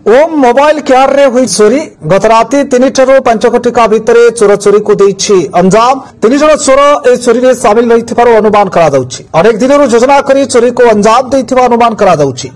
ओम mobile care रे हुई चोरी गत राति 3 ରୁ 5 कोटी भितर चोर चोरी को अंजाम 3 जन चोर ए चोरी रे सामिल रही अनुमान कराଯାଉଛି। अनेक दिन योजना कर चोरी को अंजाम देथिबा अनुमान कराଯାଉଛି।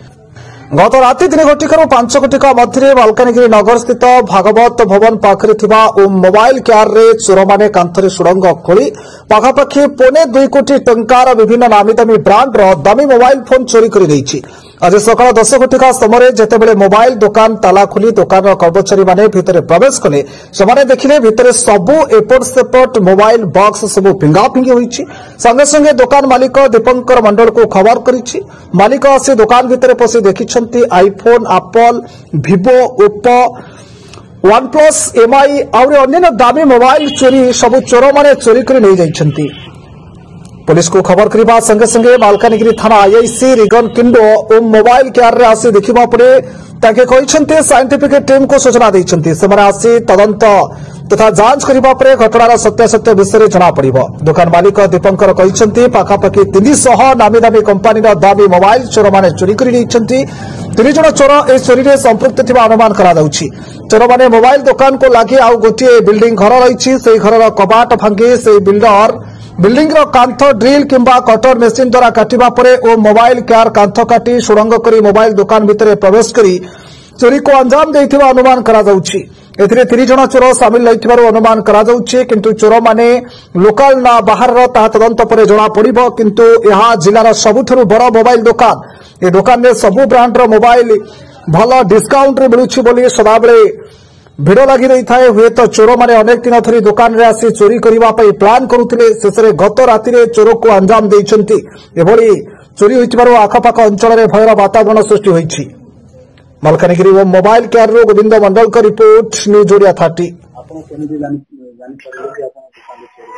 गत राति 3 कोटी ରୁ 5 कोटी मध्य मालकानगिरी नगर स्थित भागवत भवन पाखरे थिबा ओम मोबाइल केयर रे चोर माने कांथरे सुरंग खोली पाखापाखि 2.5 कोटी टंकार विभिन्न नामी दामी ब्रांड रो दामी मोबाइल फोन चोरी कर दैछि। आज सकाल 10 कोटी समय जितेबले मोबाइल दुकान ताला खोली दुकान कर्मचारी माने भितर प्रवेश कले से देखिले भितर सबु एपट सेपट मोबाइल बॉक्स सबु फिंगाफिंगी होईछि। संगे संगे दुकान मालिक दीपंकर मंडल को खबर करिछि। मालिक आसी दुकान भितर पसी देखिछंती iPhone Apple Vivo Oppo OnePlus Mi और अन्य दामी मोबाइल चोरी सबु चोर माने चोरी कर नहीं जाइछंती। पुलिस को खबर करने संगे संगे मालकानगिरी थाना आईआईसी रिगन किंडो ओम मोबाइल केयर रे आसी देखिबा परे ताके कहिसंते साइंटिफिक टीम को सूचना दैछंती। सेमाने आसी तदंत तथा जांच करबा परे घटनार सत्यासत्य विषय जना पड़िबो। दुकान मालिक दीपंकर कहिसंती पाखापाखि 300 नामी दामी कंपनीर दामी मोबाइल चोर माने चोरी करि दैछंती। 3 जन चोर ए चोरी रे संपृक्त थिबा अनुमान करा जाउछि। चोर माने मोबाइल दुकान को लागि आउ गोटे बिल्डिंग घर रहिछि सेही घरर कबाट भांगी सेही बिल्डिंग रो कांथ ड्रिल किंबा कटर मेसिन द्वारा काटिबा परे ओ मोबाइल केयर कांथ काटी सुरंग करी मोबाइल दुकान भितर प्रवेश करी चोरी को अंजाम देथिबा अनुमान करा जाउछि। एथिरे 3 जन चोर सामिल रहिथिबार अनुमान करा जाउछि किंतु चोर माने लोकल ना बाहर रो ता तदंत परे जणा पड़िबो। किंतु यहा जिल्लार सबुठरु बड़ मोबाइल दुकान ए दुकान रे सबु ब्रांड रो मोबाइल भलो डिस्काउंट रे मिलुछि बोली सदाबळे भिड़ लगी रही थाए। हुए तो चोर माने अनेक दिन धरी दुकान रे आसी चोरी करबा पई प्लान करुथिले शेषरे गत राति रे चोर को अंजाम दैछंती। एभली चोरी होइतिबारो आखपाख अंचल रे भयर वातावरण सृष्टि होइछि। मालकानगिरी व मोबाइल केयर रो गोविंद मंडल का रिपोर्ट न्यूज ओडिया 30। आपण केने जानि परिले कि आपण दुकान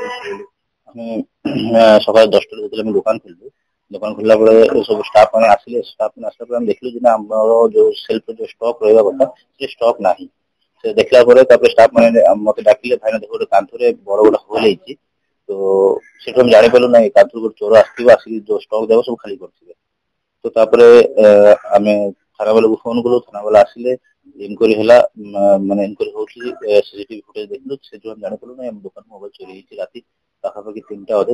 सकाळ 10 रे जेतले दुकान खोललु दुकान खोलला बेले सब स्टाफ माने आसिले स्टाफ माने आसला पर हम देखलु जे हमरो जो सेल्फ जो स्टॉक रहबा କଥା से स्टॉक नाही। से देखला परे तापर स्टाफ माने मते डाकिले भाईना देखो कांथरे बड़ बड़ होल हेछि तो सेठो हम जानि पेलु नै कांथर को चोर आस्थिबो आसी जो स्टॉक देबो सब खाली करथिबे। तो तापरे हमें थाना वाला को फोन कलो थाना वाला आसिले इनक्वायरी हला माने इनक्वायरी होछि सीसीटीवी फुटेज देखलु से जो हम जानि पेलु नै हम दुकान मोबाइल चोरी हेछि राती पाखापाखि 3टा अधे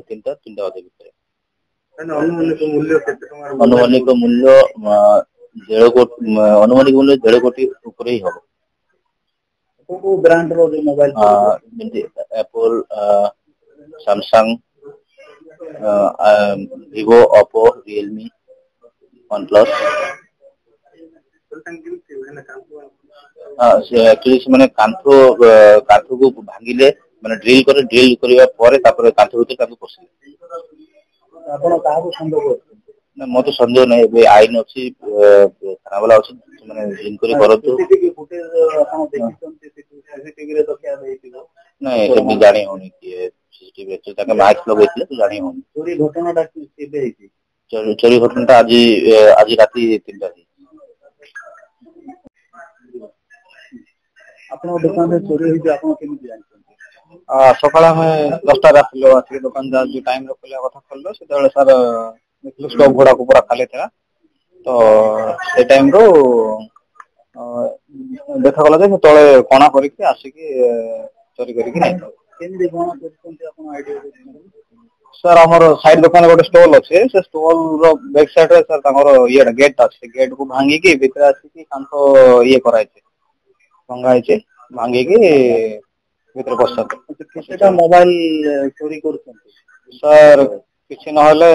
भितर। अनुमानिक मूल्य 1.5 कोटी ऊपर ही हो। को ब्रांड रो मोबाइल जेंति Apple Samsung Vivo Oppo Realme OnePlus actually से माने कांथ को भांगिले माने ड्रिल करबा परे तापर कांथ भीतर ताको पसिले। आपण काहा को संदेह करछन ना मो तो संदेह नै बे आईन अछि थाना वाला अछि माने इनक्वायरी करतो। सीसीटीवी फुटेज आपण देखिछन सीसीटीवी रे तो क्या देइतिबो नै एबे जानि होनी कि सीसीटीवी रे ताके माइक लगैतिले तो जानि होनी। चोरी घटनाटा केबे हेछि चोरी घटनाटा आज राती 3टा हे। आपण दुकान रे चोरी हेछि आपण केमि जानछन सकाळ में 10टा राखलो आसी दुकान जा जो टाइम रे खोले कथा खोललो से तळे सर देखलो स्टॉक घोड़ा को पूरा खाली था तो से टाइम रो देखा गला जे तळे कोणा करिके आसी कि चोरी करिके नै केमि कोणा करछन आपण आईडिया सर हमर साइड दुकान गोटे स्टॉल अछि से स्टॉल रो बैक साइड रे सर तांगर ये गेट अछि गेट को भांगी के भीतर आसी कि कांतो ये कराय छै भंगाय छै भांगी के भीतर पसत केतेटा मोबाइल चोरी करछन सर किछि न हले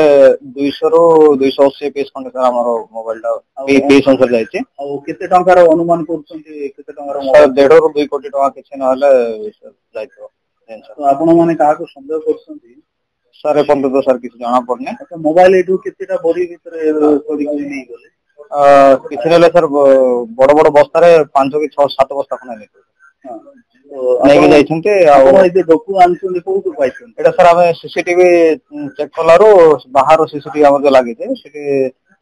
200 रो 280 पीस खंड सर हमर मोबाइल टा पीस अनुसार जाय छै आ केते टंकार अनुमान करछन केते टंकार सर 1.5 रो 2 कोटी टका किछि न हले जाय तो आपण माने काहा को संदेह करछन सर अपन तो सर किछि जाना पड़ने अच्छा मोबाइल एटू केतेटा बोरी भीतर चोरी करि नै गले किछि नले सर बड़ बड़ बस्ता रे 5 कि 6 7 बस्ता खना नै हां नहीं जाइछन्ते आ ए जे डॉक्यू आनछन कोठु पाइछन एटा सर हमें सीसीटीवी चेक कलारो बाहर सीसीटीवी हमर जो लागि छै सेठी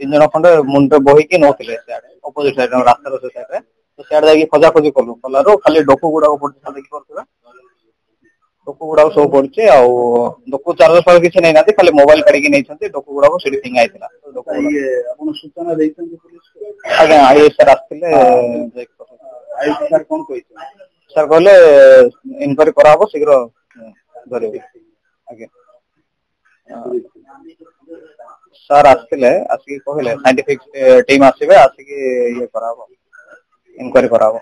3 जण खंडे मुंडे बही के नोथिले साइड अपोजिट साइड रास्ता रो साइड रे तो साइड जाकी खोजा खोजी करलु कलारो खाली डॉक्यू गुडा को पड़छ देखि परथबे डॉक्यू ଗୁଡାକ ସବୁ ପଡିଛି ଆଉ ଡୋକୁ ଚାର୍ଜର ଫାର୍ଜର କିଛି ନେଇନାହାନ୍ତି ଖାଲି ମୋବାଇଲ କାଢିକି ନେଇଛନ୍ତି ଡୋକୁ ଗୁଡାକ ସେଠି ଫିଙ୍ଗା ହେଇଥିଲା ଆପଣ ସୂଚନା ଦେଇଛନ୍ତି ପୁଲିସକୁ? ଆଜ୍ଞା ଆଇଏସ୍ ସାର୍ ଆସିଥିଲେ ଆଇଏସ୍ ସାର୍ କଣ କହିଛନ୍ତି? ସାର୍ କହିଲେ ଇନକ୍ୱାରି କରାହବ ଶୀଘ୍ର ଧରିବେ ଆଜ୍ଞା ସାର୍ ଆସିଥିଲେ ଆସିକି କହିଲେ ସାଇଣ୍ଟିଫିକ ଟିମ୍ ଆସିବେ ଆସିକି ଇଏ କରାହବ ଇନକ୍ୱାରି କରାହବ